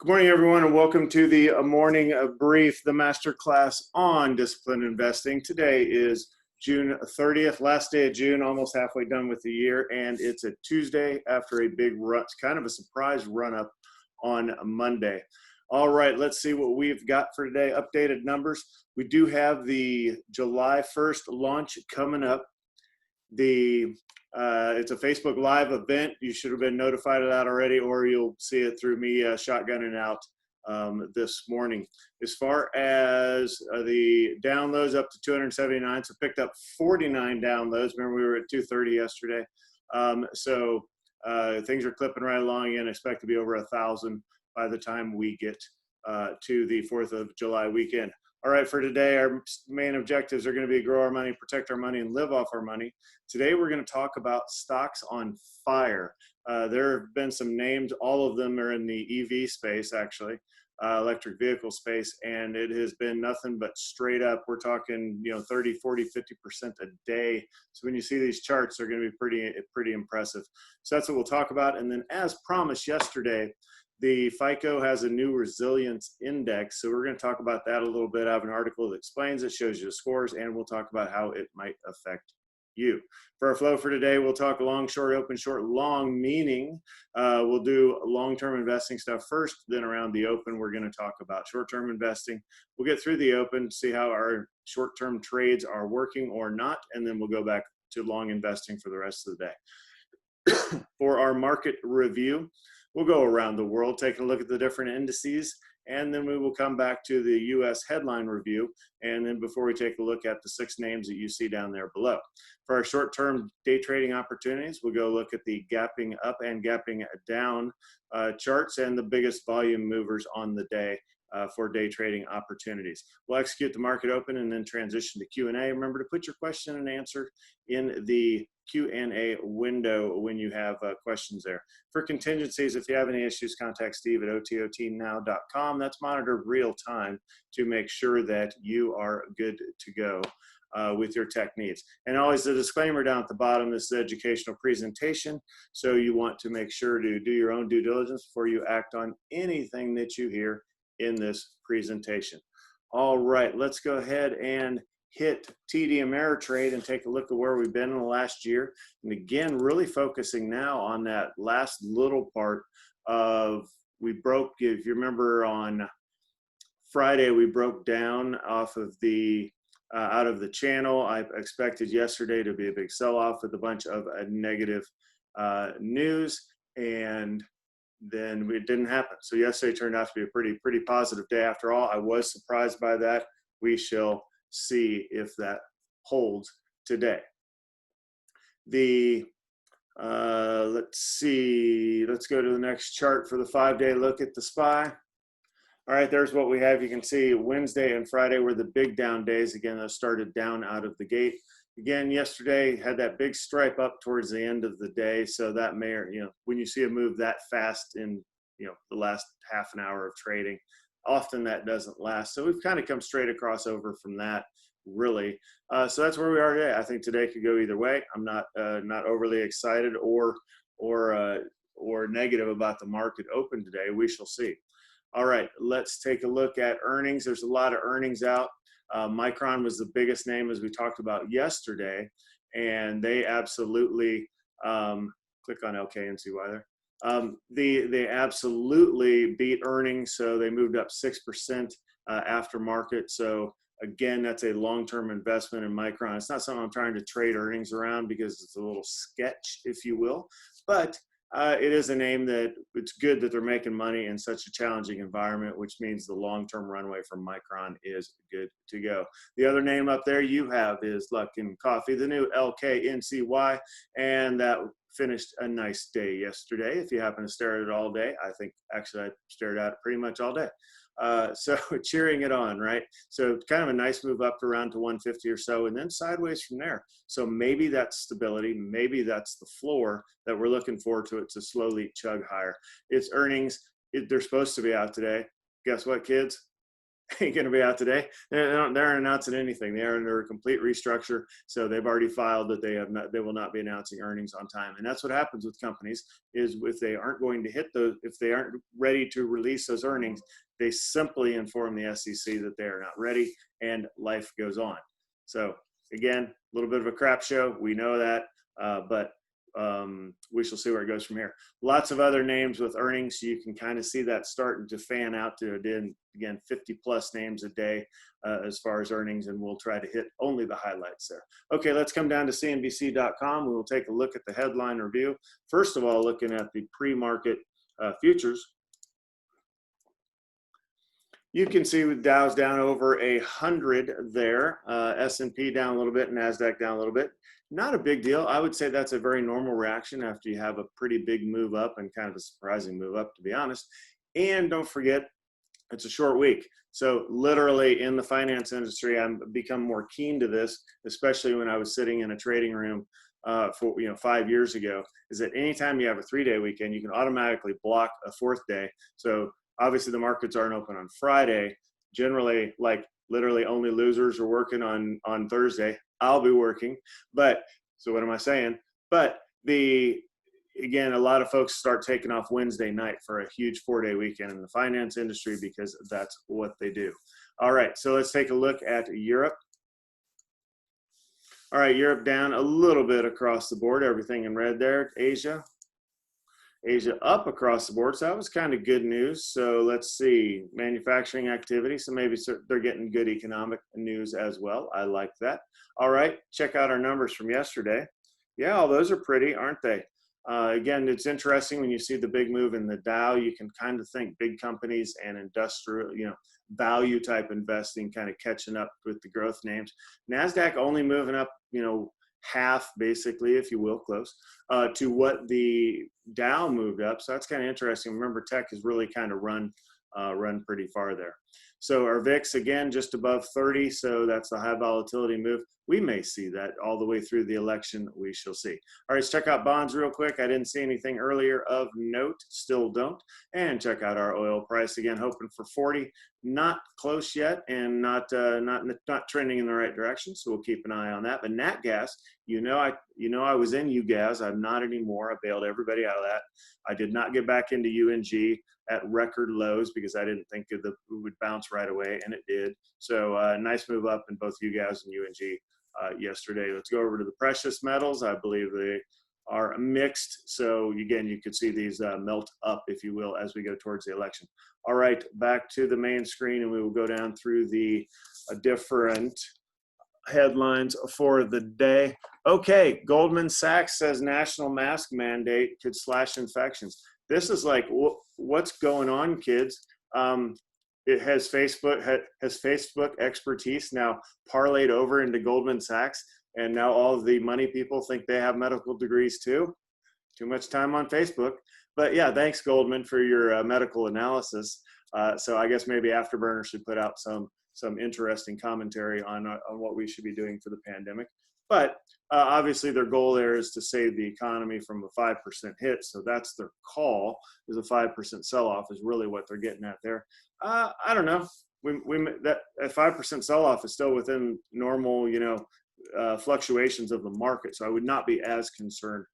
Good morning, everyone, and welcome to the morning brief, the master class on disciplined investing. Today is June 30th, last day of June, almost halfway done with the year, and it's a Tuesday after a big run, kind of a surprise run up on Monday. All right, let's see what we've got for today. Updated numbers. We do have the July 1st launch coming up. It's a Facebook Live event. You should have been notified of that already, or you'll see it through me shotgunning out this morning. As far as the downloads, up to 279, so picked up 49 downloads. Remember, we were at 230 yesterday. Things are clipping right along and expect to be over 1,000 by the time we get to the 4th of July weekend. All right, for today, our main objectives are going to be grow our money, protect our money, and live off our money. Today, we're going to talk about stocks on fire. There have been some names. All of them are in the EV space, actually, electric vehicle space, and it has been nothing but straight up. We're talking, 30, 40, 50% a day. So when you see these charts, they're going to be pretty impressive. So that's what we'll talk about. And then, as promised yesterday, the FICO has a new resilience index, so we're going to talk about that a little bit. I have an article that explains it, shows you the scores, and we'll talk about how it might affect you. For our flow for today, we'll talk long, short, open, short, long, meaning we'll do long-term investing stuff first, then around the open, we're going to talk about short-term investing. We'll get through the open, see how our short-term trades are working or not, and then we'll go back to long investing for the rest of the day. For our market review, we'll go around the world, taking a look at the different indices, and then we will come back to the U.S. headline review, and then before we take a look at the 6 names that you see down there below. For our short-term day trading opportunities, we'll go look at the gapping up and gapping down charts and the biggest volume movers on the day for day trading opportunities. We'll execute the market open and then transition to Q&A. Remember to put your question and answer in the Q&A window when you have questions there. For contingencies, if you have any issues, contact Steve at ototnow.com. That's monitored real time to make sure that you are good to go with your tech needs. And always the disclaimer down at the bottom, this is an educational presentation, so you want to make sure to do your own due diligence before you act on anything that you hear in this presentation. All right, let's go ahead and hit TD Ameritrade and take a look at where we've been in the last year. And again, really focusing now on that last little part of, we broke, if you remember on Friday, we broke down off of the, out of the channel. I expected yesterday to be a big sell-off with a bunch of negative news, and then it didn't happen. So yesterday turned out to be a pretty positive day after all. I was surprised by that. We shall see if that holds today. Let's see, let's go to the next chart for the 5-day look at the SPY. All right, there's what we have. You can see Wednesday and Friday were the big down days. Again, those started down out of the gate. Again, yesterday had that big stripe up towards the end of the day. So that may, when you see a move that fast in, the last half an hour of trading, often that doesn't last. So we've kind of come straight across over from that, really. So that's where we are today. I think today could go either way. I'm not overly excited or negative about the market open today. We shall see. All right, let's take a look at earnings. There's a lot of earnings out. Micron was the biggest name, as we talked about yesterday, and they absolutely click on LK and see why there. They absolutely beat earnings, so they moved up 6% after market. So again, that's a long-term investment in Micron. It's not something I'm trying to trade earnings around because it's a little sketch, if you will, but it is a name that it's good that they're making money in such a challenging environment, which means the long-term runway for Micron is good to go. The other name up there you have is Luckin Coffee, the new LKNCY, and that finished a nice day yesterday. If you happen to stare at it all day, I think actually I stared at it pretty much all day. So cheering it on, right? So kind of a nice move up around to 150 or so, and then sideways from there. So maybe that's stability, maybe that's the floor that we're looking forward to it to slowly chug higher. Its earnings, they're supposed to be out today. Guess what, kids? ain't going to be out today. They're announcing anything. They are under a complete restructure, so they've already filed that they will not be announcing earnings on time. And that's what happens with companies, is if they aren't going to hit those, if they aren't ready to release those earnings, they simply inform the SEC that they are not ready, and life goes on. So again, a little bit of a crap show. We know that, but we shall see where it goes from here. Lots of other names with earnings. You can kind of see that starting to fan out to, again, 50 plus names a day as far as earnings, and we'll try to hit only the highlights there. Okay, let's come down to CNBC.com. We will take a look at the headline review. First of all, looking at the pre-market futures. You can see with Dow's down over 100 there, S&P down a little bit, NASDAQ down a little bit. Not a big deal. I would say that's a very normal reaction after you have a pretty big move up, and kind of a surprising move up, to be honest. And don't forget, it's a short week. So literally in the finance industry, I've become more keen to this, especially when I was sitting in a trading room for 5 years ago, is that anytime you have a 3-day weekend, you can automatically block a 4th day. So obviously the markets aren't open on Friday. Generally, like literally only losers are working on Thursday. I'll be working, but so what am I saying? But again, a lot of folks start taking off Wednesday night for a huge 4-day weekend in the finance industry, because that's what they do. All right, so let's take a look at Europe. All right, Europe down a little bit across the board, everything in red there. Asia up across the board, so that was kind of good news. So let's see, manufacturing activity, so maybe they're getting good economic news as well. I like that. All right, check out our numbers from yesterday. Yeah, all those are pretty, aren't they? Again, it's interesting when you see the big move in the Dow. You can kind of think big companies and industrial, value type investing kind of catching up with the growth names. NASDAQ only moving up, half, basically, if you will, close to what the Dow moved up. So that's kind of interesting. Remember, tech has really kind of run pretty far there. So our VIX, again, just above 30. So that's the high volatility move. We may see that all the way through the election. We shall see. All right, let's check out bonds real quick. I didn't see anything earlier of note. Still don't. And check out our oil price. Again, hoping for 40. Not close yet, and not trending in the right direction. So we'll keep an eye on that. But nat gas, I was in UGAS. I'm not anymore. I bailed everybody out of that. I did not get back into UNG at record lows because I didn't think it would bounce right away, and it did. So nice move up in both UGAS and UNG yesterday. Let's go over to the precious metals. I believe they are mixed. So again, you could see these melt up, if you will, as we go towards the election. All right, back to the main screen, and we will go down through the different headlines for the day. Okay, Goldman Sachs says national mask mandate could slash infections. This is like, what's going on, kids? It has Facebook expertise now parlayed over into Goldman Sachs, and now all of the money people think they have medical degrees too. Too much time on Facebook. But yeah, thanks Goldman for your medical analysis. So I guess maybe Afterburner should put out some interesting commentary on what we should be doing for the pandemic. But obviously their goal there is to save the economy from a 5% hit. So that's their call, is a 5% sell-off is really what they're getting at there. I don't know. That 5% sell-off is still within normal, fluctuations of the market. So I would not be as concerned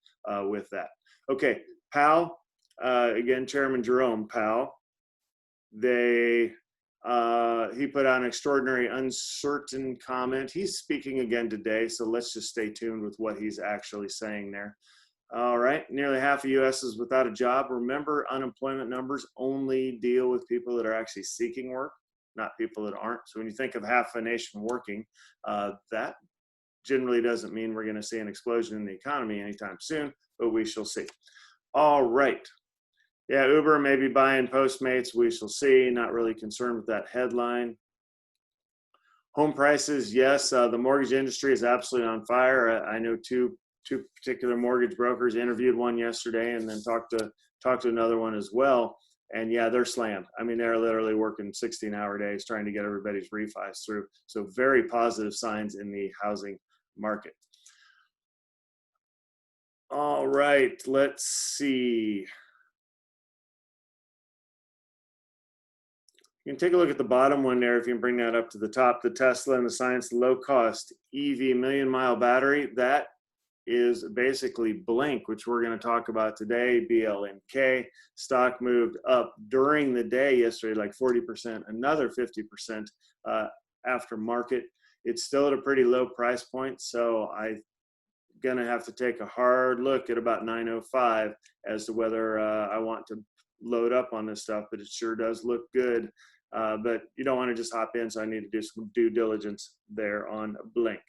with that. Okay, Powell, again, Chairman Jerome Powell, he put out an extraordinary uncertain comment. He's speaking again today, so let's just stay tuned with what he's actually saying there. All right, nearly half of U.S. is without a job. Remember, unemployment numbers only deal with people that are actually seeking work, not people that aren't. So when you think of half a nation working, that generally doesn't mean we're going to see an explosion in the economy anytime soon, but we shall see. All right. Yeah, Uber may be buying Postmates. We shall see. Not really concerned with that headline. Home prices, yes. The mortgage industry is absolutely on fire. I know two particular mortgage brokers. Interviewed one yesterday, and then talked to another one as well. And yeah, they're slammed. I mean, they're literally working 16-hour days trying to get everybody's refis through. So very positive signs in the housing market. All right, let's see. You can take a look at the bottom one there. If you can bring that up to the top, the Tesla and the Science low cost EV million-mile battery, that is basically BLNK, which we're going to talk about today. BLNK stock moved up during the day yesterday, like 40%, another 50% after market. It's still at a pretty low price point, so I'm going to have to take a hard look at about 905 as to whether I want to load up on this stuff, but it sure does look good. But you don't want to just hop in, so I need to do some due diligence there on BLNK.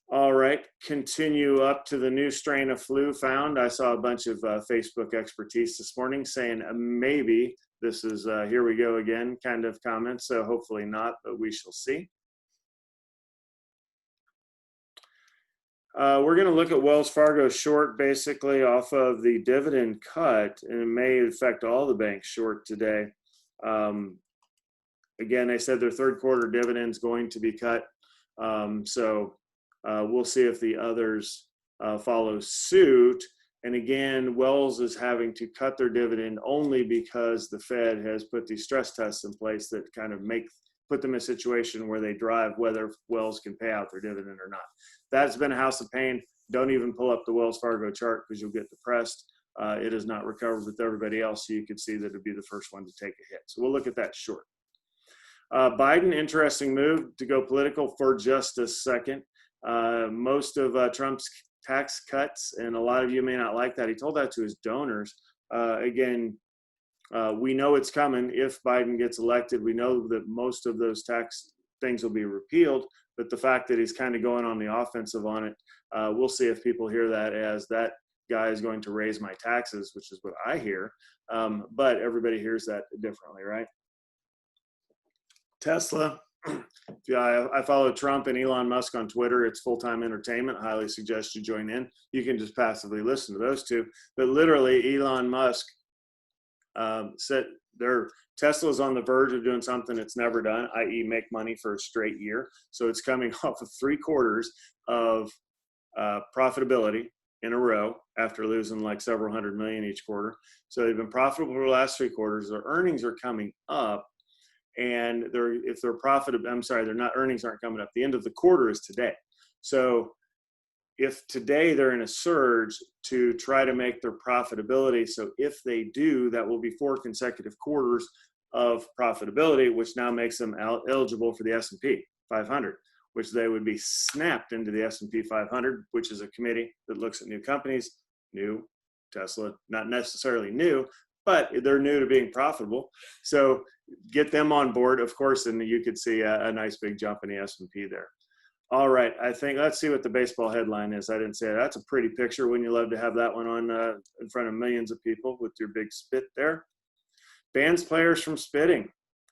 All right, continue up to the new strain of flu found. I saw a bunch of Facebook expertise this morning saying maybe this is here we go again kind of comments, so hopefully not, but we shall see. We're going to look at Wells Fargo short basically off of the dividend cut, and it may affect all the banks short today. Again, they said their third quarter dividend's going to be cut, so we'll see if the others follow suit. And again, Wells is having to cut their dividend only because the Fed has put these stress tests in place that kind of put them in a situation where they drive whether Wells can pay out their dividend or not. That's been a house of pain. Don't even pull up the Wells Fargo chart because you'll get depressed. It has not recovered with everybody else, so you could see that it'd be the first one to take a hit. So we'll look at that short. Biden, interesting move to go political for just a second. Most of Trump's tax cuts, and a lot of you may not like that, he told that to his donors. Again, we know it's coming if Biden gets elected. We know that most of those tax things will be repealed, but the fact that he's kind of going on the offensive on it, we'll see if people hear that as that guy is going to raise my taxes, which is what I hear. But everybody hears that differently, right? Tesla. Yeah, I follow Trump and Elon Musk on Twitter. It's full-time entertainment. I highly suggest you join in. You can just passively listen to those two. But literally, Elon Musk said Tesla's on the verge of doing something it's never done, i.e. make money for a straight year. So it's coming off of 3 quarters of profitability in a row after losing like several hundred million each quarter. So they've been profitable for the last 3 quarters. Their earnings are coming up. And if they're profitable, I'm sorry, earnings aren't coming up. The end of the quarter is today. So if today they're in a surge to try to make their profitability. So if they do, that will be 4 consecutive quarters of profitability, which now makes them eligible for the S&P 500, which they would be snapped into the S&P 500, which is a committee that looks at new companies, new Tesla, not necessarily new, but they're new to being profitable. So get them on board, of course, and you could see a nice big jump in the S&P there. All right, let's see what the baseball headline is. I didn't say that. That's a pretty picture. Wouldn't you love to have that one on in front of millions of people with your big spit there? Bans players from spitting.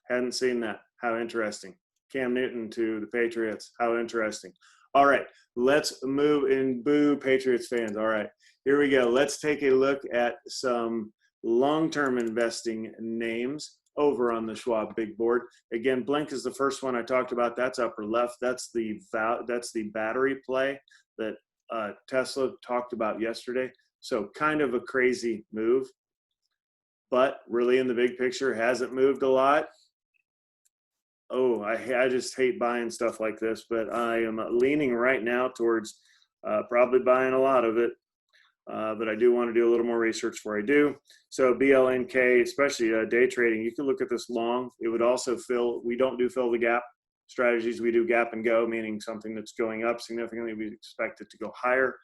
Hadn't seen that. How interesting. Cam Newton to the Patriots. How interesting. All right, let's move in. Boo, Patriots fans. All right, here we go. Let's take a look at some long-term investing names over on the Schwab big board. Again, BLNK is the first one I talked about. That's upper left. That's the battery play that Tesla talked about yesterday. So kind of a crazy move, but really in the big picture hasn't moved a lot. Oh, I just hate buying stuff like this, but I am leaning right now towards probably buying a lot of it. But I do want to do a little more research before I do. So BLNK, especially day trading, you can look at this long. It would also we don't do fill the gap strategies. We do gap and go, meaning something that's going up significantly. We expect it to go higher.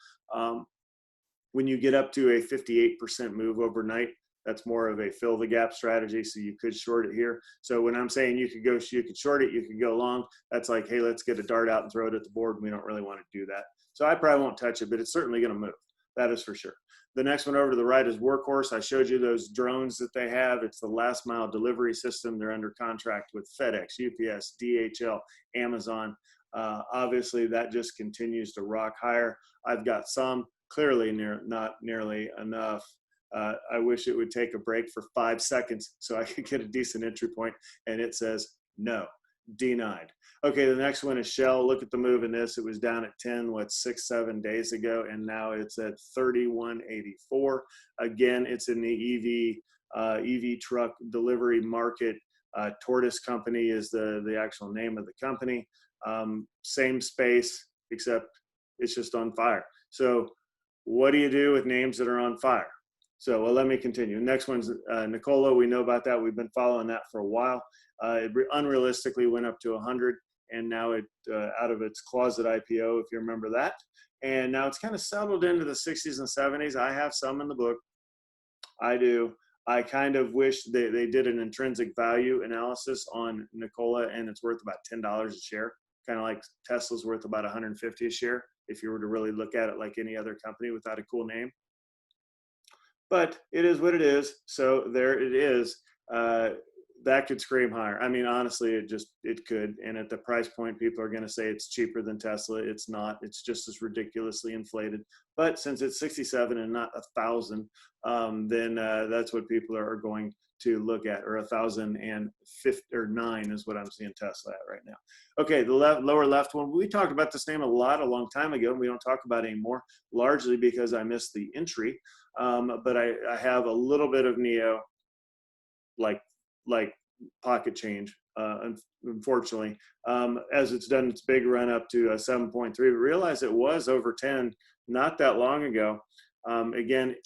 When you get up to a 58% move overnight, that's more of a fill the gap strategy. So you could short it here. So when I'm saying you could short it, you could go long. That's like, hey, let's get a dart out and throw it at the board. We don't really want to do that. So I probably won't touch it, but it's certainly going to move. That is for sure. The next one over to the right is Workhorse. I showed you those drones that they have. It's the last mile delivery system. They're under contract with FedEx, UPS, DHL, Amazon. Obviously, that just continues to rock higher. I've got some, clearly not nearly enough. I wish it would take a break for 5 seconds so I could get a decent entry point, and it says no, denied. Okay, the next one is Shell. Look at the move in this. It was down at 6-7 days ago, and now it's at 31.84. Again, it's in the EV truck delivery market. Tortoise Company is the actual name of the company. Same space, except it's just on fire. So what do you do with names that are on fire? So, well, let me continue. Next one's Nikola. We know about that. We've been following that for a while. It unrealistically went up to 100, and now it out of its closet IPO, if you remember that. And now it's kind of settled into the 60s and 70s. I have some in the book. I do. I kind of wish they did an intrinsic value analysis on Nikola, and it's worth about $10 a share, kind of like Tesla's worth about 150 a share, if you were to really look at it like any other company without a cool name. But it is what it is. So there it is. That could scream higher. I mean, honestly, it could. And at the price point, people are going to say it's cheaper than Tesla. It's not. It's just as ridiculously inflated. But since it's 67 and not 1,000, then that's what people are going to look at, or 1,009 is what I'm seeing Tesla at right now. Okay, the lower left one. We talked about this name a long time ago, and we don't talk about it anymore, largely because I missed the entry. But I have a little bit of Neo, like pocket change, unfortunately, as it's done its big run up to 7.3. But realize it was over 10 not that long ago. Again,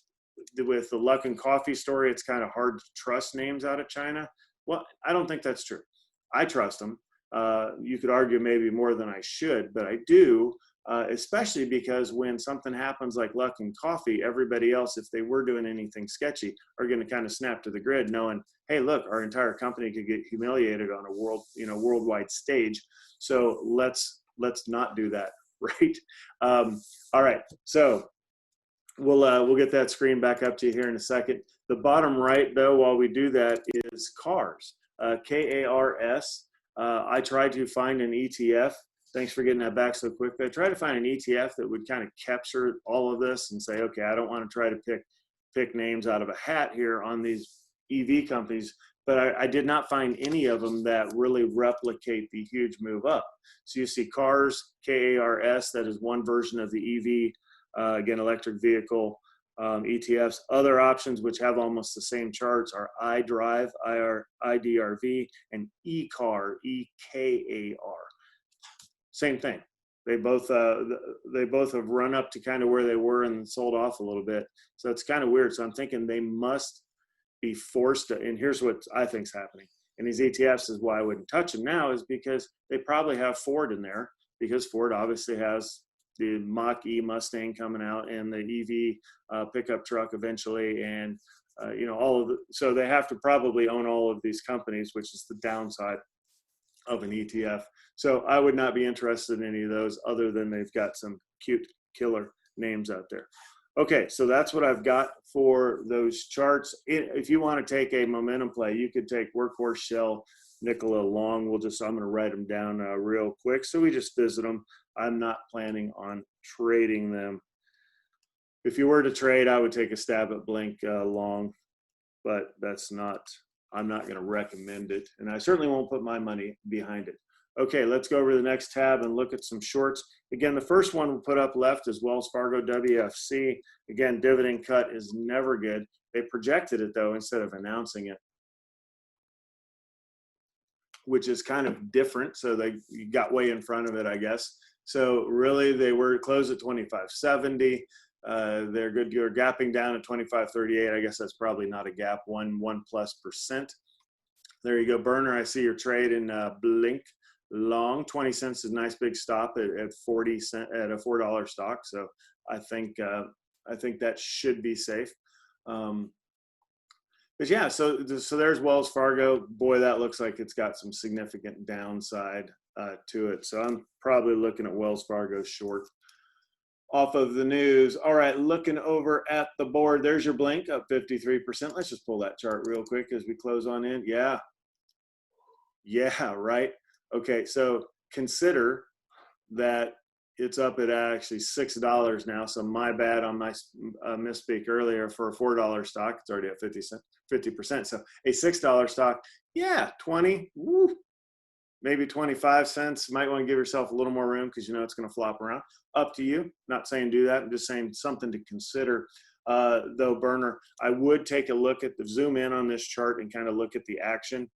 with the Luck and Coffee story, it's kind of hard to trust names out of China. Well, I don't think that's true. I trust them. You could argue maybe more than I should, but I do. Especially because when something happens like Luck and Coffee, everybody else, if they were doing anything sketchy, are going to kind of snap to the grid, knowing, hey, look, our entire company could get humiliated on a worldwide stage. So let's not do that, right? All right, so we'll get that screen back up to you here in a second. The bottom right, though, while we do that, is KARS, K-A-R-S. I tried to find an ETF. Thanks for getting that back so quickly. I tried to find an ETF that would kind of capture all of this and say, okay, I don't want to try to pick names out of a hat here on these EV companies, but I did not find any of them that really replicate the huge move up. So you see KARS, K-A-R-S, that is one version of the EV, again, electric vehicle ETFs. Other options which have almost the same charts are iDrive, IDRV, and EKAR, E-K-A-R. Same thing. They both have run up to kind of where they were and sold off a little bit. So it's kind of weird. So I'm thinking they must be forced to, and here's what I think is happening. And these ETFs is why I wouldn't touch them now, is because they probably have Ford in there, because Ford obviously has the Mach-E Mustang coming out and the EV pickup truck eventually, and all of so they have to probably own all of these companies, which is the downside of an ETF. So I would not be interested in any of those, other than they've got some cute killer names out there. Okay, so that's what I've got for those charts. If you want to take a momentum play, you could take Workhorse, Shell, Nikola, Long. I'm going to write them down real quick. So we just visit them. I'm not planning on trading them. If you were to trade, I would take a stab at BLNK Long, but I'm not going to recommend it. And I certainly won't put my money behind it. Okay, let's go over to the next tab and look at some shorts. Again, the first one we'll put up left is Wells Fargo WFC. Again, dividend cut is never good. They projected it, though, instead of announcing it, which is kind of different. So they got way in front of it, I guess. So really, they were closed at 25.70. They're good. You're gapping down at 25.38. I guess that's probably not a gap, 1+%. There you go, Burner. I see your trade in BLNK Long. 20 cents is a nice big stop at 40 cent at a $4 stock. So I think that should be safe. But yeah, so there's Wells Fargo. Boy, that looks like it's got some significant downside to it. So I'm probably looking at Wells Fargo short off of the news. All right, looking over at the board, there's your BLNK up 53%. Let's just pull that chart real quick as we close on in. Yeah, right. Okay, so consider that it's up at actually $6 now. So my bad on my misspeak earlier. For a $4 stock, it's already at 50%. So a $6 stock, yeah, 20, woo, maybe 25 cents. Might want to give yourself a little more room, because it's going to flop around. Up to you. Not saying do that. I'm just saying something to consider. Though, Burner, I would take a look at zoom in on this chart and kind of look at the action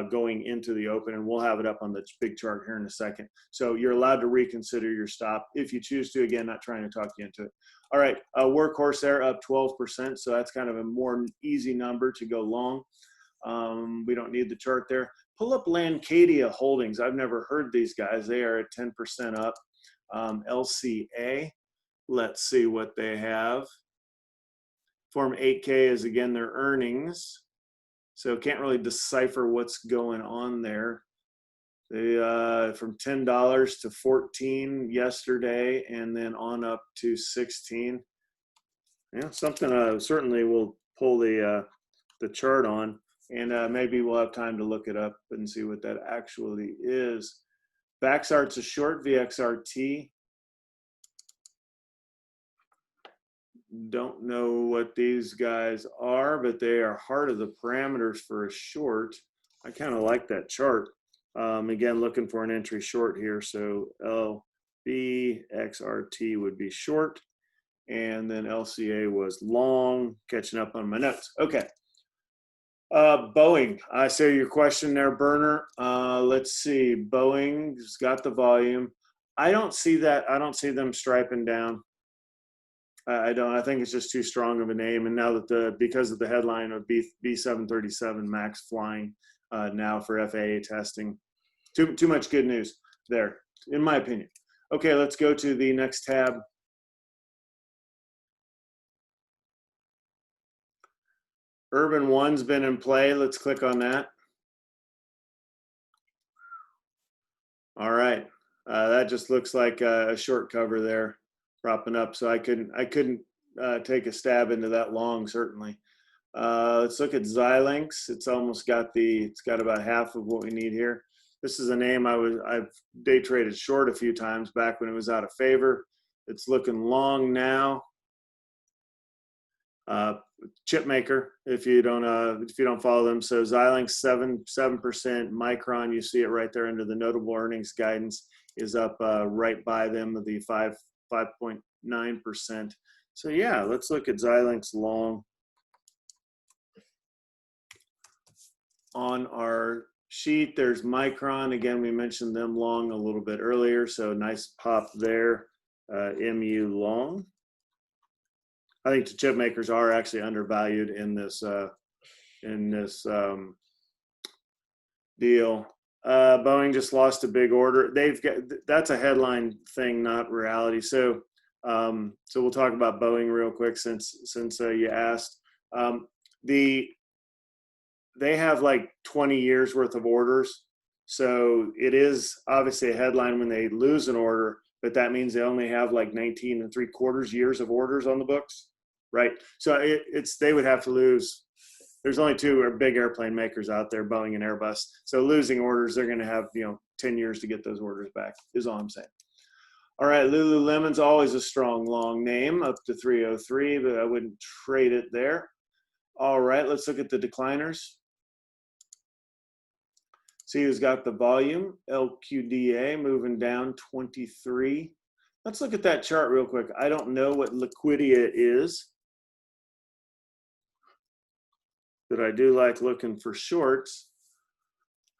going into the open, and we'll have it up on the big chart here in a second. So you're allowed to reconsider your stop if you choose to. Again, not trying to talk you into it. All right, Workhorse there up 12%, so that's kind of a more easy number to go long. We don't need the chart there. Pull up Lancadia Holdings. I've never heard these guys. They are at 10% up. LCA, let's see what they have. Form 8K is again their earnings. So can't really decipher what's going on there. They from $10 to $14 yesterday, and then on up to $16. Yeah, something certainly we'll pull the chart on, and maybe we'll have time to look it up and see what that actually is. Vaxart's a short, VXRT. Don't know what these guys are, but they are heart of the parameters for a short. I kind of like that chart. Again, looking for an entry short here. So LBXRT would be short, and then LCA was long. Catching up on my notes. Okay. Boeing, I say your question there, Burner. Let's see. Boeing's got the volume. I don't see that. I don't see them striping down. I don't. I think it's just too strong of a name. And now that because of the headline of B737 Max flying now for FAA testing, too much good news there, in my opinion. Okay, let's go to the next tab. Urban One's been in play. Let's click on that. All right, that just looks like a short cover there, propping up. So I couldn't take a stab into that long, certainly. Let's look at Xilinx. It's got about half of what we need here. This is a name I've day traded short a few times back when it was out of favor. It's looking long now. Chip maker, if you don't follow them. So Xilinx 7%, Micron, you see it right there under the notable earnings guidance, is up right by them of the 5.9%. So yeah, let's look at Xilinx long. On our sheet, there's Micron. Again, we mentioned them long a little bit earlier, so nice pop there. MU long. I think the chip makers are actually undervalued in this deal. Boeing just lost a big order. That's a headline thing, not reality. So we'll talk about Boeing real quick since you asked. They have like 20 years worth of orders. So it is obviously a headline when they lose an order, but that means they only have like 19 3/4 years of orders on the books, right? So they would have to lose. There's only two big airplane makers out there, Boeing and Airbus. So losing orders, they're going to have 10 years to get those orders back, is all I'm saying. All right, Lululemon's always a strong long name, up to 303, but I wouldn't trade it there. All right, let's look at the decliners. See who's got the volume. LQDA moving down 23. Let's look at that chart real quick. I don't know what Liquidia is, but I do like looking for shorts.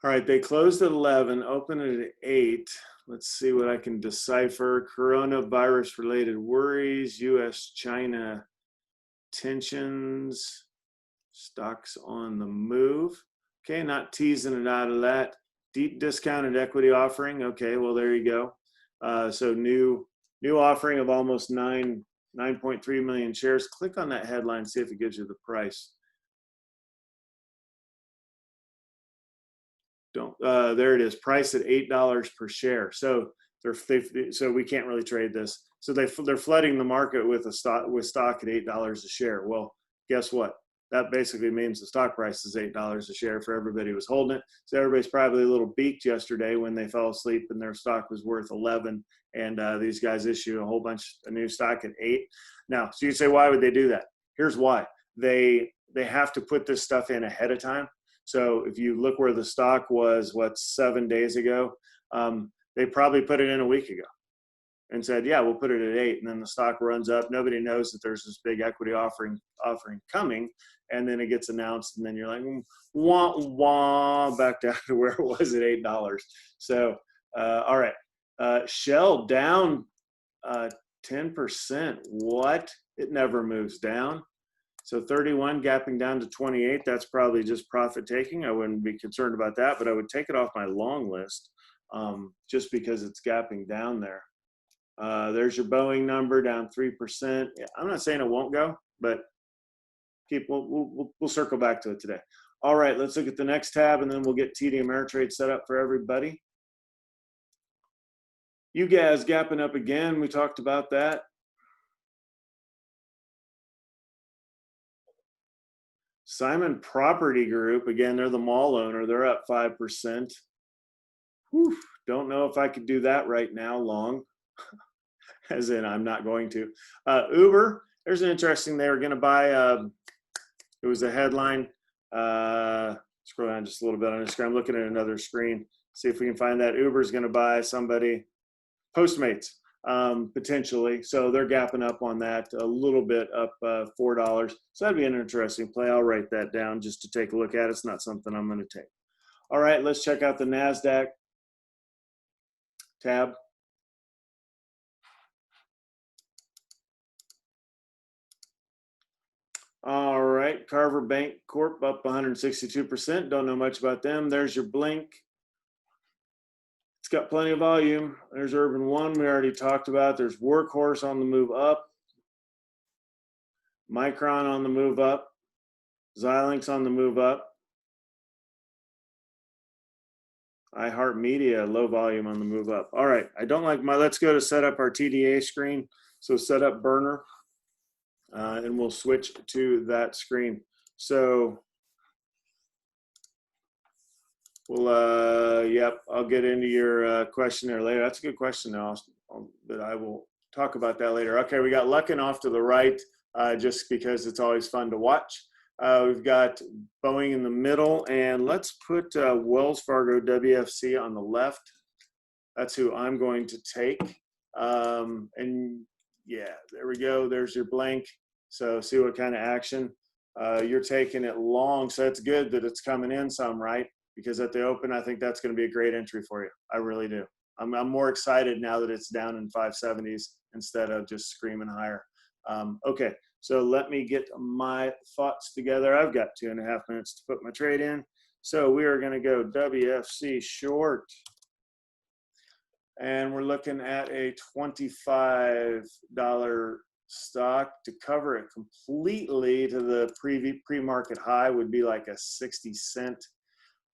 All right, they closed at 11, opened at 8. Let's see what I can decipher. Coronavirus-related worries, U.S.-China tensions, stocks on the move. Okay, not teasing it out of that. Deep discounted equity offering. Okay, well, there you go. So new offering of almost 9.3 million shares. Click on that headline, see if it gives you the price. There it is, price at $8 per share. So so we can't really trade this. So they're flooding the market with stock at $8 a share. Well, guess what? That basically means the stock price is $8 a share for everybody who was holding it. So everybody's probably a little beaked yesterday when they fell asleep and their stock was worth 11, and these guys issue a whole bunch of new stock at 8. Now, so you say, why would they do that? Here's why. They have to put this stuff in ahead of time. So if you look where the stock was, 7 days ago, they probably put it in a week ago. and said, yeah, we'll put it at 8. And then the stock runs up. Nobody knows that there's this big equity offering coming. And then it gets announced. And then you're like, wah, wah, back down to where it was at $8. So, all right. Shell down 10%. What? It never moves down. So 31 gapping down to 28. That's probably just profit taking. I wouldn't be concerned about that, but I would take it off my long list just because it's gapping down there. There's your Boeing number down 3%. Yeah, I'm not saying it won't go, but we'll circle back to it today. All right, let's look at the next tab, and then we'll get TD Ameritrade set up for everybody. You guys gapping up again. We talked about that. Simon Property Group, again, they're the mall owner. They're up 5%. Whew, don't know if I could do that right now long, as in I'm not going to. Uber, there's an interesting, they were going to buy, it was a headline. Scroll down just a little bit on the screen. I'm looking at another screen. See if we can find that. Uber's going to buy somebody, Postmates, potentially. So they're gapping up on that a little bit, up $4. So that'd be an interesting play. I'll write that down just to take a look at. It's not something I'm going to take. All right, let's check out the NASDAQ tab. All right, Carver Bank Corp up 162%. Don't know much about them. There's your Blink. It's got plenty of volume. There's Urban One, we already talked about. There's Workhorse on the move up. Micron on the move up. Xilinx on the move up. iHeartMedia, low volume on the move up. All right, I don't like my, let's go to set up our TDA screen. So set up burner, and we'll switch to that screen. So we'll, yep, I'll get into your question there later. That's a good question, though, but I will talk about that later. Okay, we got Luckin off to the right, just because it's always fun to watch. We've got Boeing in the middle, and let's put Wells Fargo WFC on the left. That's who I'm going to take. And yeah, there we go. There's your blank. So see what kind of action. You're taking it long, so it's good that it's coming in some, right? Because at the open, I think that's going to be a great entry for you. I really do. I'm more excited now that it's down in 570s instead of just screaming higher. Okay, so let me get my thoughts together. I've got 2.5 minutes to put my trade in. So we are going to go WFC short. And we're looking at a $25 stock. To cover it completely to the pre-market high would be like a 60-cent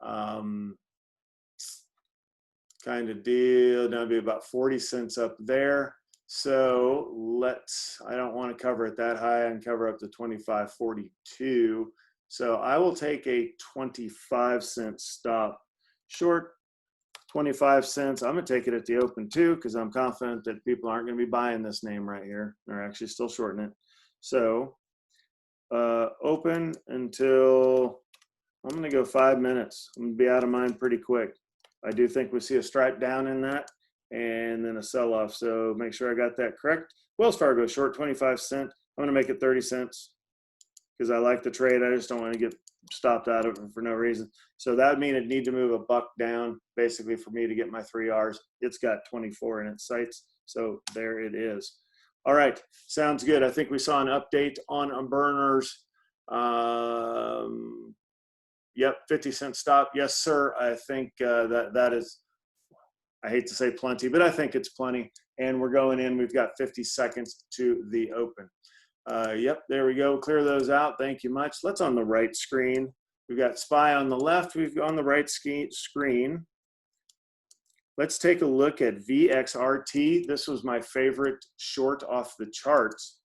kind of deal. That'd be about 40 cents up there. So I don't want to cover it that high. I can cover up to 25.42. So I will take a 25-cent stop short. 25 cents. I'm going to take it at the open too, because I'm confident that people aren't going to be buying this name right here. They're actually still shorting it. So open until, I'm going to go 5 minutes. I'm going to be out of mine pretty quick. I do think we see a stripe down in that and then a sell-off. So make sure I got that correct. Wells Fargo short 25 cents. I'm going to make it 30 cents because I like the trade. I just don't want to get stopped out of it for no reason. So that would mean it'd need to move a buck down basically for me to get my 3 R's. It's got 24 in its sights. So there it is. All right. Sounds good. I think we saw an update on burners. Yep. 50-cent stop. Yes, sir. I think that is, I hate to say plenty, but I think it's plenty. And we're going in. We've got 50 seconds to the open. Yep, there we go. Clear those out. Thank you much. Let's on the right screen. We've got SPY on the left. We've on the right screen. Let's take a look at VXRT. This was my favorite short off the charts.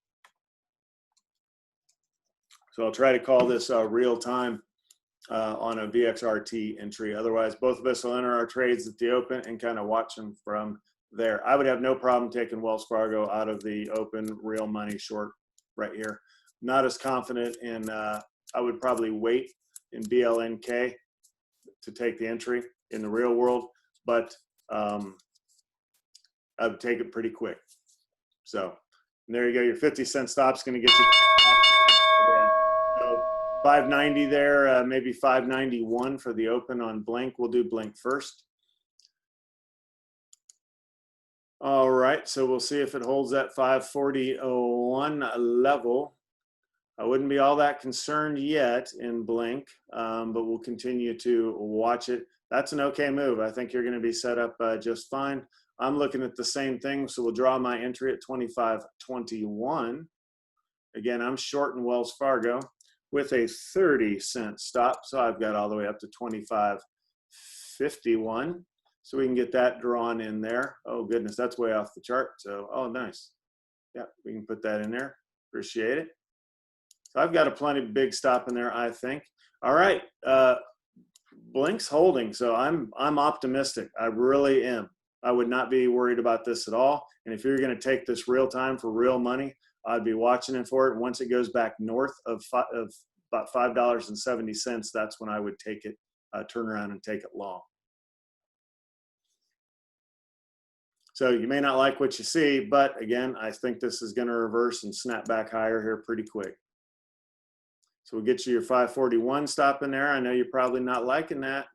So I'll try to call this real time on a VXRT entry. Otherwise, both of us will enter our trades at the open and kind of watch them from there. I would have no problem taking Wells Fargo out of the open real money short right here. Not as confident in, I would probably wait in BLNK to take the entry in the real world, but I would take it pretty quick. So there you go. Your 50-cent stop's going to get you. So 590 there, maybe 591 for the open on BLNK. We'll do BLNK first. All right, so we'll see if it holds that 540.01 level. I wouldn't be all that concerned yet in BLNK, but we'll continue to watch it. That's an okay move. I think you're going to be set up just fine. I'm looking at the same thing, so we'll draw my entry at 25.21. Again, I'm short in Wells Fargo with a 30-cent stop, so I've got all the way up to 25.51. So we can get that drawn in there. Oh goodness, that's way off the chart. So, oh nice. Yeah, we can put that in there. Appreciate it. So I've got a plenty big stop in there, I think. All right, BLNK's holding, so I'm optimistic. I really am. I would not be worried about this at all. And if you're going to take this real time for real money, I'd be watching it for it. Once it goes back north of about $5.70, that's when I would take it, turn around and take it long. So you may not like what you see, but again, I think this is going to reverse and snap back higher here pretty quick. So we'll get you your 541 stop in there. I know you're probably not liking that.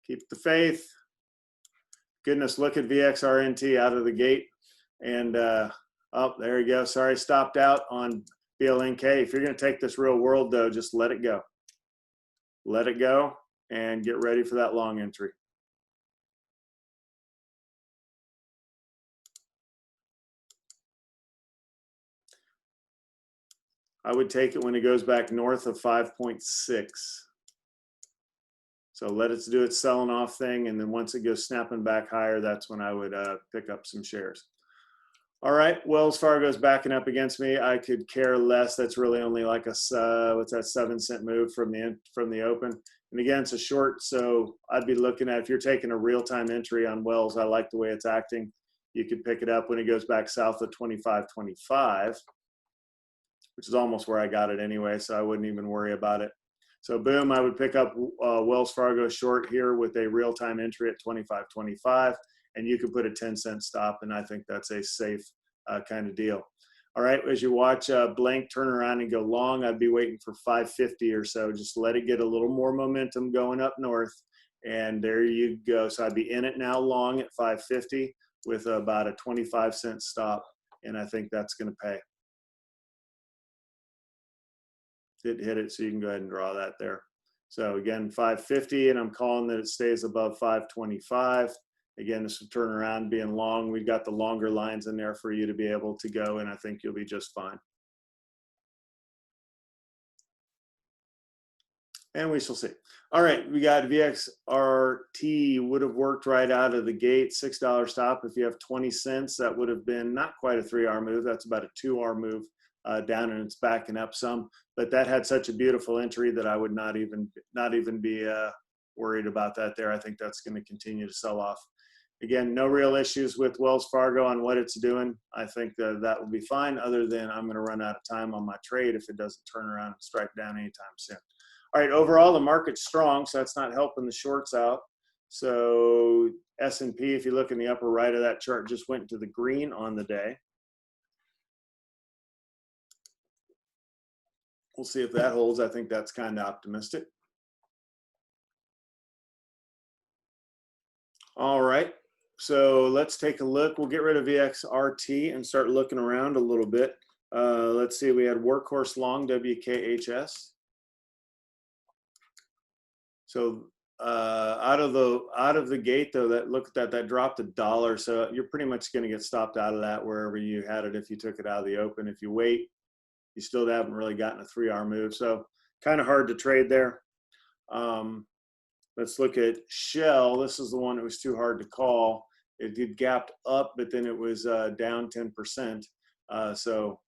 Keep the faith. Goodness, look at VXRNT out of the gate. And oh, there you go. Sorry, stopped out on BLNK. If you're going to take this real world, though, just let it go. Let it go and get ready for that long entry. I would take it when it goes back north of 5.6. So let it do its selling off thing, and then once it goes snapping back higher, that's when I would pick up some shares. All right, Wells Fargo's backing up against me. I could care less. That's really only like a what's that, 7-cent move from the open. And again, it's a short, so I'd be looking at, if you're taking a real-time entry on Wells, I like the way it's acting. You could pick it up when it goes back south of 25.25, which is almost where I got it anyway, so I wouldn't even worry about it. So boom, I would pick up Wells Fargo short here with a real-time entry at 25.25, and you could put a 10-cent stop, and I think that's a safe kind of deal. All right, as you watch BLNK turn around and go long, I'd be waiting for 550 or so. Just let it get a little more momentum going up north, and there you go. So I'd be in it now long at 550 with about a 25-cent stop, and I think that's going to pay. It hit it, so you can go ahead and draw that there. So again, 550, and I'm calling that it stays above 525. Again, this will turn around being long. We've got the longer lines in there for you to be able to go, and I think you'll be just fine. And we shall see. All right, we got VXRT would have worked right out of the gate. $6 stop. If you have 20 cents, that would have been not quite a 3R move. That's about a 2R move. Down, and it's backing up some, but that had such a beautiful entry that I would not even be worried about that there. I think that's going to continue to sell off. Again, no real issues with Wells Fargo on what it's doing. I think that will be fine, other than I'm going to run out of time on my trade if it doesn't turn around and strike down anytime soon. All right, overall the market's strong, so that's not helping the shorts out. So S&P, if you look in the upper right of that chart, just went into the green on the day. We'll see if that holds. I think that's kind of optimistic. All right, so let's take a look. We'll get rid of VXRT and start looking around a little bit. Let's see, we had Workhorse Long, WKHS. So out of the gate though, that dropped $1. So you're pretty much going to get stopped out of that wherever you had it if you took it out of the open. If you wait, you still haven't really gotten a 3R move, so kind of hard to trade there. Let's look at Shell. This is the one that was too hard to call. It did gapped up, but then it was down 10%. So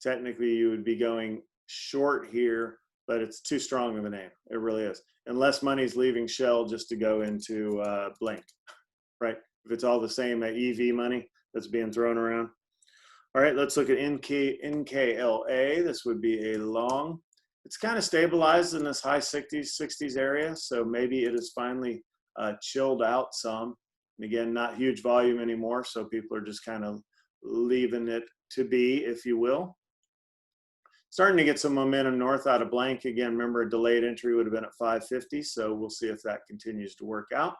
technically you would be going short here, but it's too strong of a name. It really is. Unless money's leaving Shell just to go into BLNK, right? If it's all the same EV money that's being thrown around. All right, let's look at NKLA. This would be a long. It's kind of stabilized in this high 60s area, so maybe it is finally chilled out some. Again, not huge volume anymore, so people are just kind of leaving it to be, if you will. Starting to get some momentum north out of BLNK. Again, remember a delayed entry would have been at 550, so we'll see if that continues to work out.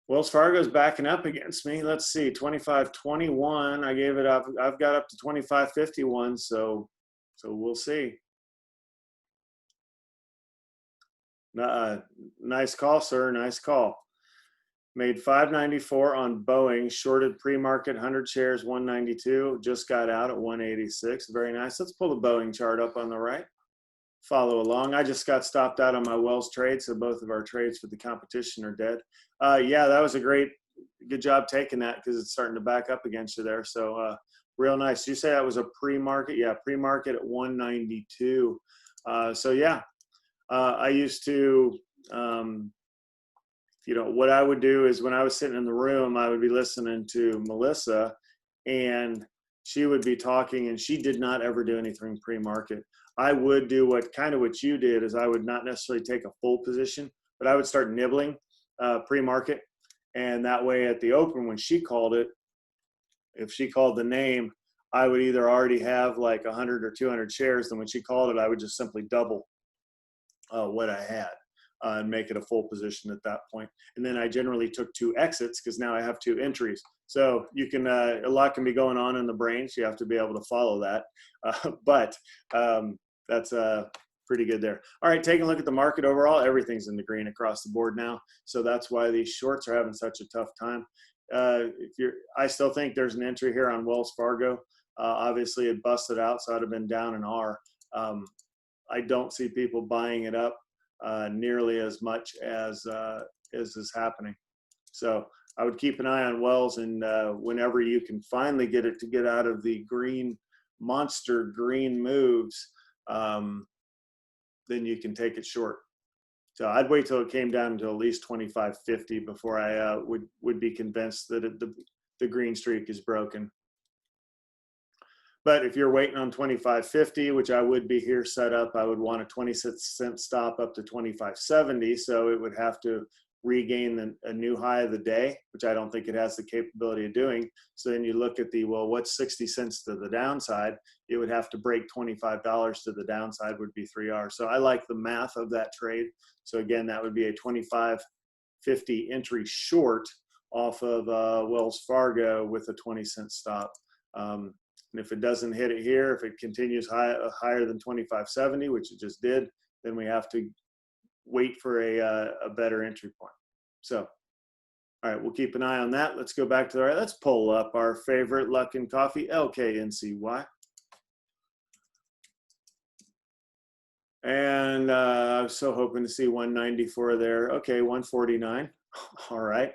Wells Fargo's backing up against me. Let's see, 25.21. I gave it up. I've got up to 25.51, so we'll see. Nice call, sir. Nice call. Made 594 on Boeing, shorted pre-market 100 shares, 192, just got out at 186. Very nice. Let's pull the Boeing chart up on the right. Follow along. I just got stopped out on my Wells trade, so both of our trades for the competition are dead. Yeah, that was a good job taking that because it's starting to back up against you there. So real nice. You say that was a pre-market? Yeah, pre-market at 192. So yeah, I used to, you know, what I would do is when I was sitting in the room, I would be listening to Melissa and she would be talking, and she did not ever do anything pre-market. I would do what you did is I would not necessarily take a full position, but I would start nibbling pre-market. And that way at the open, when she called it, if she called the name, I would either already have like 100 or 200 shares. Then when she called it, I would just simply double what I had. And make it a full position at that point. And then I generally took 2 exits because now I have 2 entries. So you can, a lot can be going on in the brain, so you have to be able to follow that. But that's pretty good there. All right, taking a look at the market overall, everything's in the green across the board now. So that's why these shorts are having such a tough time. I still think there's an entry here on Wells Fargo. Obviously it busted out, so I'd have been down an R. I don't see people buying it up nearly as much as is happening. So I would keep an eye on Wells, and whenever you can finally get it to get out of the green, monster green moves, then you can take it short. So I'd wait till it came down to at least 25.50 before I would be convinced that the green streak is broken. But if you're waiting on 25.50, which I would be here set up, I would want a 26-cent stop up to 25.70. So it would have to regain a new high of the day, which I don't think it has the capability of doing. So then you look at well, what's 60 cents to the downside? It would have to break $25 to the downside, would be 3 R's. So I like the math of that trade. So again, that would be a 25.50 entry short off of Wells Fargo with a 20-cent stop. And if it doesn't hit it here, if it continues higher than 25.70, which it just did, then we have to wait for a better entry point. So, all right, we'll keep an eye on that. Let's go back to the right. Let's pull up our favorite Luckin Coffee, LKNCY. And I was so hoping to see 194 there. Okay, 149. All right.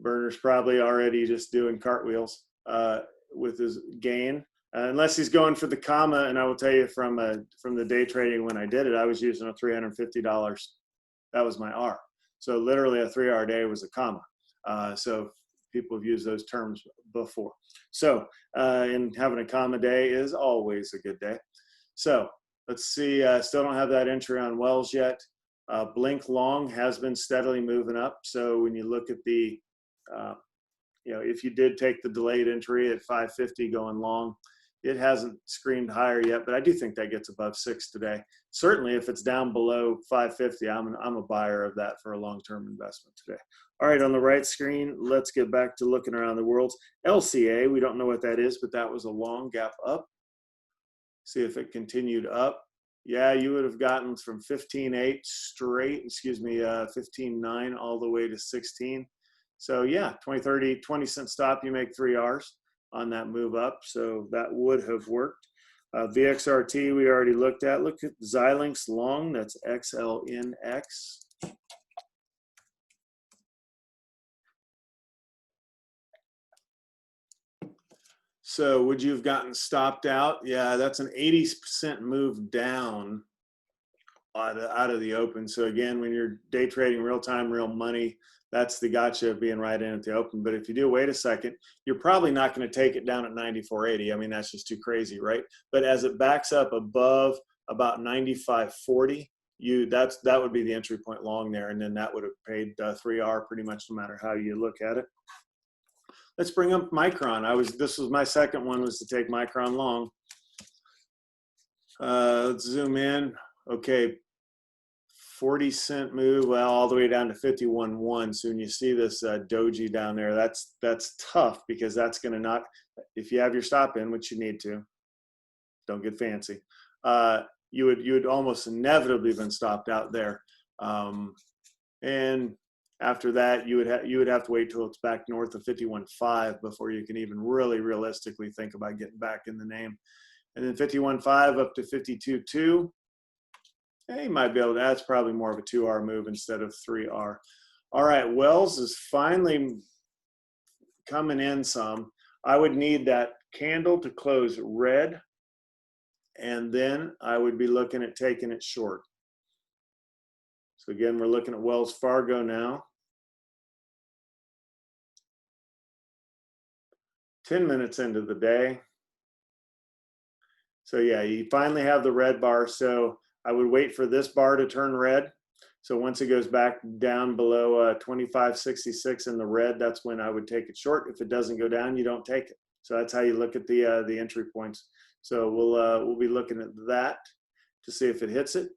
Berner's probably already just doing cartwheels with his gain, unless he's going for the comma. And I will tell you from the day trading when I did it, I was using a $350. That was my R. So literally a 3 R day was a comma. So people have used those terms before. So and having a comma day is always a good day. So let's see. Still don't have that entry on Wells yet. BLNK long has been steadily moving up. So when you look at the you know, if you did take the delayed entry at 550 going long, it hasn't screamed higher yet, but I do think that gets above 6 today. Certainly if it's down below 550, I'm a buyer of that for a long-term investment today. All right, on the right screen, let's get back to looking around the world. LCA, we don't know what that is, but that was a long gap up. See if it continued up. Yeah, you would have gotten from 15.8 straight, 15.9 all the way to 16. So yeah, 20-cent stop, you make 3 R's on that move up. So that would have worked. VXRT we already looked at. Look at Xilinx long, that's XLNX. So would you have gotten stopped out? Yeah, that's an 80% move down out of the open. So again, when you're day trading real time, real money, that's the gotcha of being right in at the open. But if you do wait a second, you're probably not going to take it down at 94.80. I mean, that's just too crazy, right? But as it backs up above about 95.40, that would be the entry point long there, and then that would have paid 3R pretty much no matter how you look at it. Let's bring up Micron. This was my second one, was to take Micron long. Let's zoom in. Okay, 40-cent move, well, all the way down to 51.1. So when you see this doji down there, that's tough, because that's going to not, if you have your stop in, which you need to, don't get fancy, you would almost inevitably been stopped out there. And after that, you would have to wait till it's back north of 51.5 before you can even really realistically think about getting back in the name. And then 51.5 up to 52.2. Hey, you might be able to, that's probably more of a 2R move instead of 3R. All right, Wells is finally coming in some. I would need that candle to close red, and then I would be looking at taking it short. So again, we're looking at Wells Fargo now. 10 minutes into the day. So yeah, you finally have the red bar. So I would wait for this bar to turn red. So once it goes back down below 25.66 in the red, that's when I would take it short. If it doesn't go down, you don't take it. So that's how you look at the entry points. So we'll be looking at that to see if it hits it.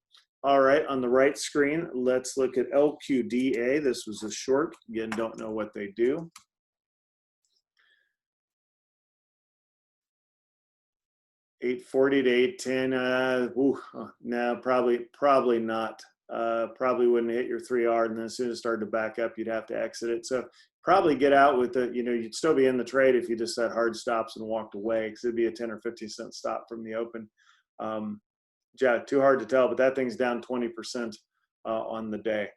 All right, on the right screen, let's look at LQDA. This was a short. Again, don't know what they do. $8.40 to $8.10. No, probably not. Probably wouldn't hit your 3R, and then as soon as it started to back up, you'd have to exit it. So probably get out with it. You'd still be in the trade if you just set hard stops and walked away, because it'd be a 10 or 15 cent stop from the open. Yeah, too hard to tell, but that thing's down 20% on the day.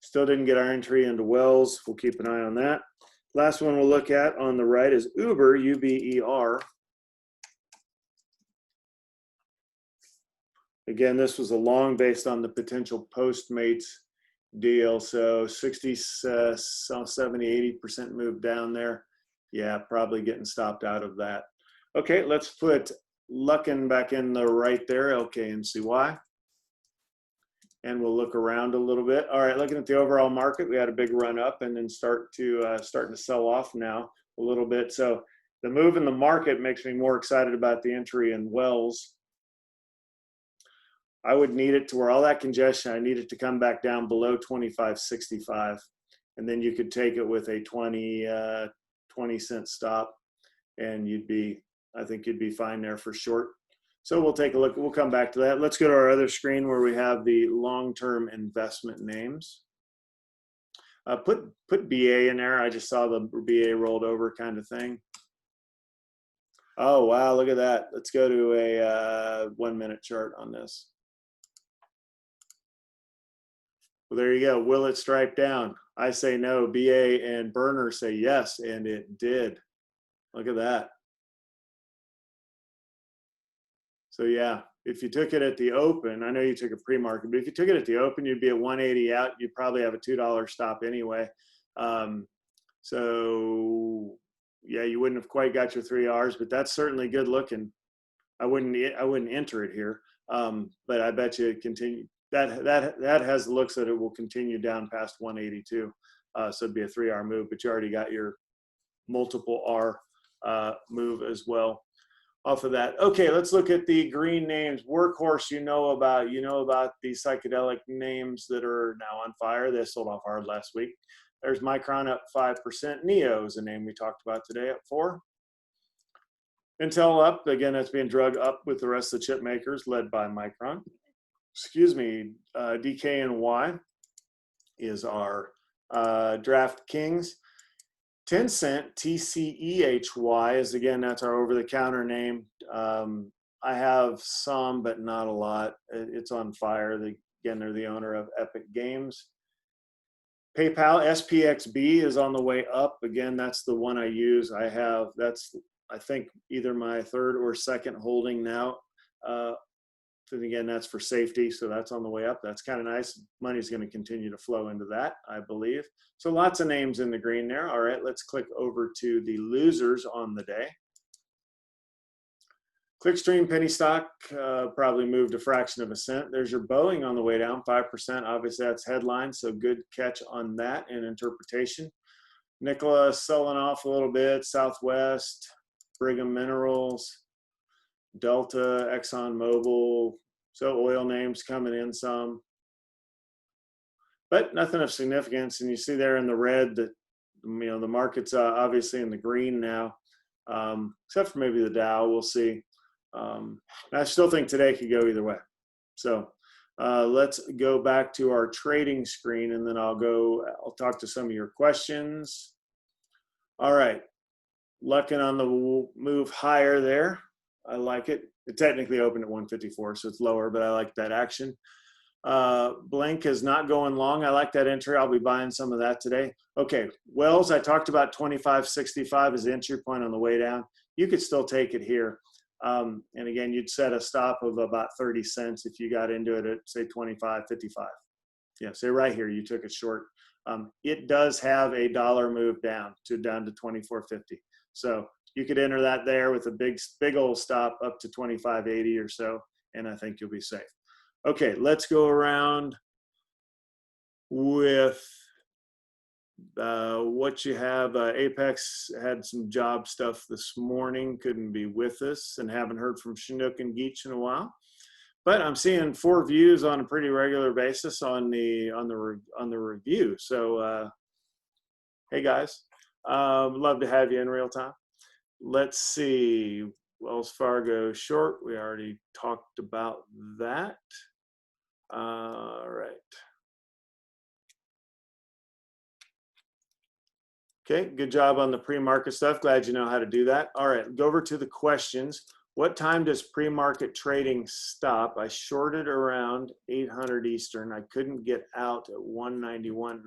Still didn't get our entry into Wells. We'll keep an eye on that. Last one we'll look at on the right is Uber, UBER. Again, this was a long based on the potential Postmates deal. So 60, 70, 80% move down there. Yeah, probably getting stopped out of that. Okay, let's put Luckin back in the right there, LKNCY. And we'll look around a little bit. All right, looking at the overall market, we had a big run up and then starting to sell off now a little bit. So the move in the market makes me more excited about the entry in Wells. I would need it to where all that congestion, I need it to come back down below 25.65. And then you could take it with a 20 cent stop, and I think you'd be fine there for short. So we'll take a look. We'll come back to that. Let's go to our other screen where we have the long-term investment names. Put BA in there. I just saw the BA rolled over kind of thing. Oh, wow, look at that. Let's go to a 1 minute chart on this. Well, there you go. Will it strike down? I say no. BA and Burner say yes, and it did. Look at that. So yeah, if you took it at the open, I know you took a pre-market, but if you took it at the open, you'd be at 180 out. You'd probably have a $2 stop anyway. So yeah, you wouldn't have quite got your 3Rs, but that's certainly good looking. I wouldn't enter it here, but I bet you it continue. That has the looks that it will continue down past 182. So it'd be a 3R move, but you already got your multiple R move as well off of that. Okay, let's look at the green names. Workhorse, you know about the psychedelic names that are now on fire. They sold off hard last week. There's Micron up 5%. Neo is a name we talked about today, up 4%. Intel up, again, that's being drugged up with the rest of the chip makers, led by Micron. Excuse me, DKNY is our DraftKings. Tencent, TCEHY, is again, that's our over-the-counter name. I have some, but not a lot. It's on fire. Again, they're the owner of Epic Games. PayPal, SPXB is on the way up. Again, that's the one I use. That's, I think, either my third or second holding now. And again, that's for safety, so that's on the way up. That's kind of nice. Money's going to continue to flow into that, I believe. So lots of names in the green there. All right, let's click over to the losers on the day. Clickstream penny stock probably moved a fraction of a cent. There's your Boeing on the way down, 5%. Obviously, that's headline, so good catch on that in interpretation. Nikola selling off a little bit. Southwest, Brigham Minerals, Delta, Exxon Mobil. So oil names coming in some, but nothing of significance. And you see there in the red that the market's obviously in the green now, except for maybe the Dow. We'll see. I still think today could go either way. So let's go back to our trading screen, and then I'll talk to some of your questions. All right, lucking on the move higher there. I like it. It technically opened at 154, so it's lower, but I like that action. BLNK is not going long. I like that entry. I'll be buying some of that today. Okay, Wells, I talked about 25.65 as the entry point on the way down. You could still take it here. And again, you'd set a stop of about 30 cents if you got into it at, say, 25.55. Yeah, say right here, you took it short. It does have a dollar move down to 24.50. So you could enter that there with a big old stop up to 25.80 or so, and I think you'll be safe. Okay, let's go around with what you have. Apex had some job stuff this morning, couldn't be with us, and haven't heard from Chinook and Geach in a while. But I'm seeing 4 views on a pretty regular basis on the review. So hey guys, love to have you in real time. Let's see, Wells Fargo short. We already talked about that. All right. Okay, good job on the pre-market stuff. Glad you know how to do that. All right, go over to the questions. What time does pre-market trading stop? I shorted around 800 Eastern. I couldn't get out at 191.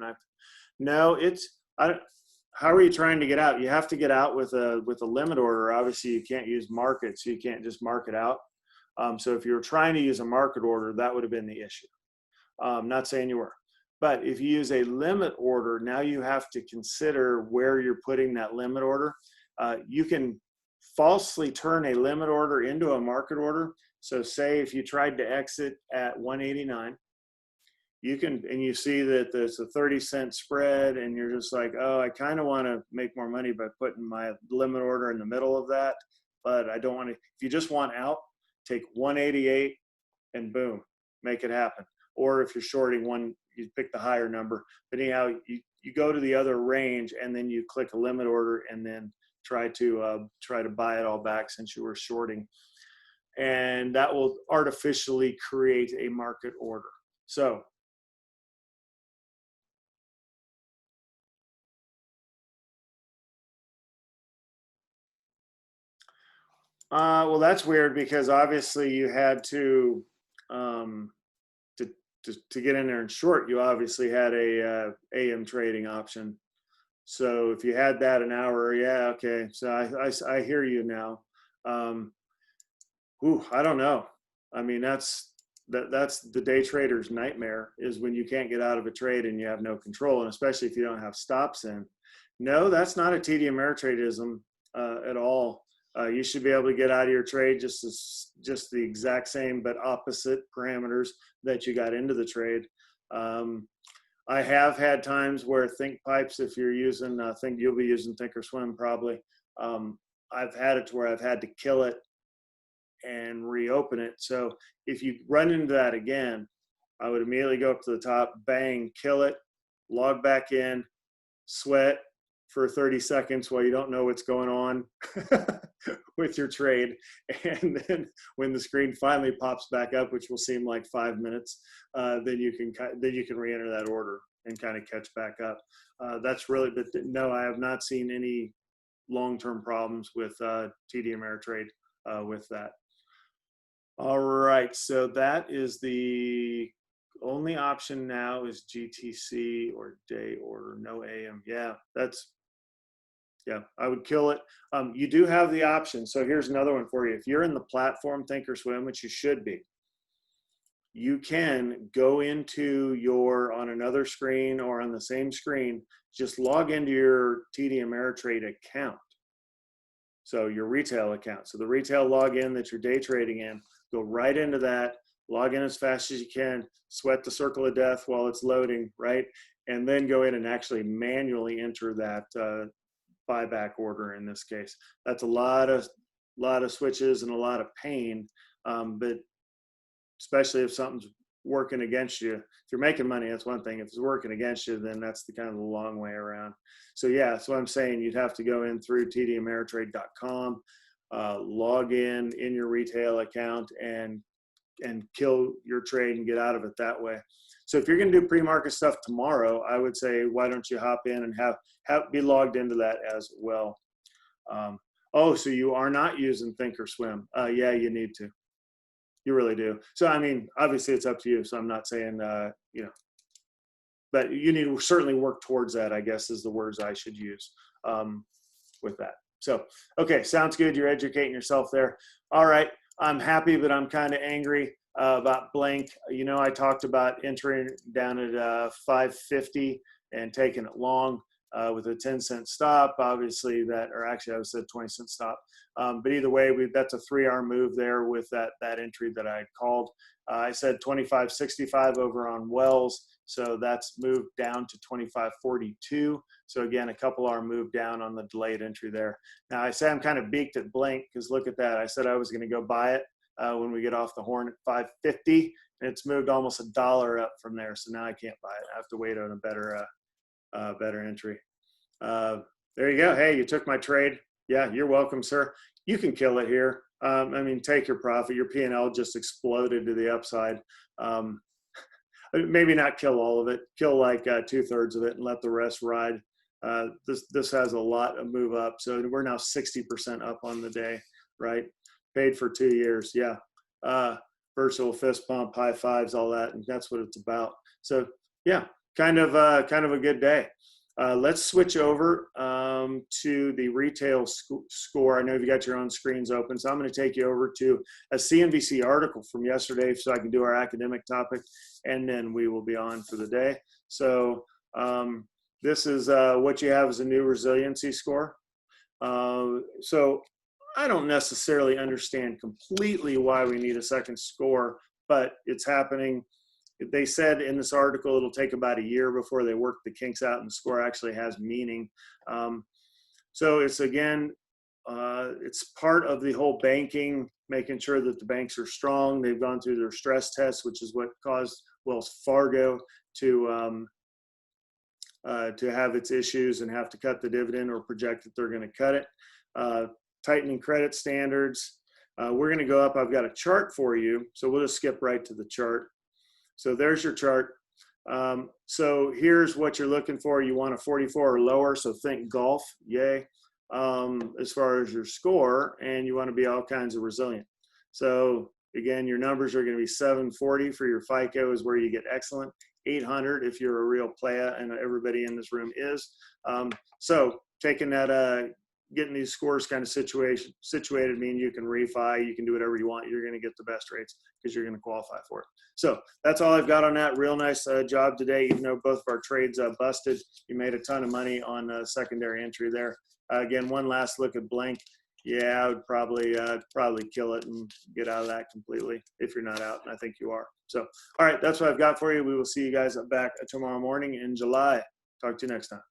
How are you trying to get out? You have to get out with a limit order. Obviously, you can't use market, so you can't just mark it out. So if you were trying to use a market order, that would have been the issue. Not saying you were. But if you use a limit order, now you have to consider where you're putting that limit order. You can falsely turn a limit order into a market order. So say if you tried to exit at 189, and you see that there's a 30-cent spread, and you're just like, oh, I kind of want to make more money by putting my limit order in the middle of that, but I don't want to. If you just want out, take 188 and boom, make it happen. Or if you're shorting one, you pick the higher number. But anyhow, you go to the other range, and then you click a limit order, and then try to buy it all back since you were shorting, and that will artificially create a market order. So well, that's weird because obviously you had to get in there and short. You obviously had a AM trading option. So if you had that an hour, yeah, okay. So I hear you now. I don't know. I mean, that's the day trader's nightmare, is when you can't get out of a trade and you have no control, and especially if you don't have stops in. No, that's not a TD Ameritradeism at all. You should be able to get out of your trade just the exact same but opposite parameters that you got into the trade. I have had times where think pipes, if you're using, you'll be using Thinkorswim probably. I've had it to where I've had to kill it and reopen it. So if you run into that again, I would immediately go up to the top, bang, kill it, log back in, sweat for 30 seconds while you don't know what's going on with your trade. And then when the screen finally pops back up, which will seem like 5 minutes, then you can re-enter that order and kind of catch back up. That's really, but no, I have not seen any long-term problems with TD Ameritrade with that. All right, so that is the only option now is GTC or day order, no AM. Yeah, I would kill it. You do have the option. So here's another one for you. If you're in the platform Thinkorswim, which you should be, you can go into on another screen or on the same screen, just log into your TD Ameritrade account. So your retail account. So the retail login that you're day trading in, go right into that, log in as fast as you can, sweat the circle of death while it's loading, right? And then go in and actually manually enter that buyback order in this case. That's a lot of switches and a lot of pain, but especially if something's working against you. If you're making money, that's one thing. If it's working against you, then that's the kind of the long way around. So yeah, that's what I'm saying. You'd have to go in through tdameritrade.com, log in your retail account, and kill your trade and get out of it that way. So if you're going to do pre-market stuff tomorrow, I would say, why don't you hop in and be logged into that as well. Oh, so you are not using Thinkorswim? Yeah, you need to. You really do. So, I mean, obviously it's up to you. So I'm not saying, you know, but you need to certainly work towards that, I guess, is the words I should use with that. So, okay, sounds good. You're educating yourself there. All right. I'm happy, but I'm kind of angry about BLNK. You know, I talked about entering down at 550 and taking it long with a 10-cent stop. Obviously that, or actually I said 20-cent stop. But either way, that's a 3-hour move there with that entry that I called. I said 25.65 over on Wells. So that's moved down to 25.42. So again, a couple-hour move down on the delayed entry there. Now I say I'm kind of beaked at BLNK because look at that. I said I was going to go buy it when we get off the horn at 550, and it's moved almost $1 up from there. So now I can't buy it. I have to wait on a better entry. There you go. Hey, you took my trade. Yeah, you're welcome, sir. You can kill it here. I mean, take your profit. Your P&L just exploded to the upside. Maybe not kill all of it. Kill like 2/3 of it and let the rest ride. This has a lot of move up. So we're now 60% up on the day, right? Paid for 2 years. Yeah. Virtual fist pump, high fives, all that. And that's what it's about. So yeah, kind of a good day. Let's switch over to the retail score. I know you've got your own screens open, so I'm going to take you over to a CNBC article from yesterday so I can do our academic topic, and then we will be on for the day. So this is what you have as a new resiliency score. So I don't necessarily understand completely why we need a second score, but it's happening. They said in this article it'll take about a year before they work the kinks out and the score actually has meaning. So it's, again, it's part of the whole banking, making sure that the banks are strong. They've gone through their stress tests, which is what caused Wells Fargo to have its issues and have to cut the dividend or project that they're going to cut it. Tightening credit standards. We're going to go up. I've got a chart for you, so we'll just skip right to the chart. So there's your chart. So here's what you're looking for. You want a 44 or lower, so think golf, yay, as far as your score, and you want to be all kinds of resilient. So again, your numbers are going to be 740 for your FICO is where you get excellent, 800 if you're a real player, and everybody in this room is. So taking that, getting these scores kind of situated mean you can refi, you can do whatever you want. You're going to get the best rates because you're going to qualify for it. So that's all I've got on that. Real nice job today. Even though both of our trades busted, you made a ton of money on secondary entry there. Again, one last look at BLNK. Yeah, I would probably kill it and get out of that completely if you're not out, and I think you are. So, all right, that's what I've got for you. We will see you guys back tomorrow morning in July. Talk to you next time.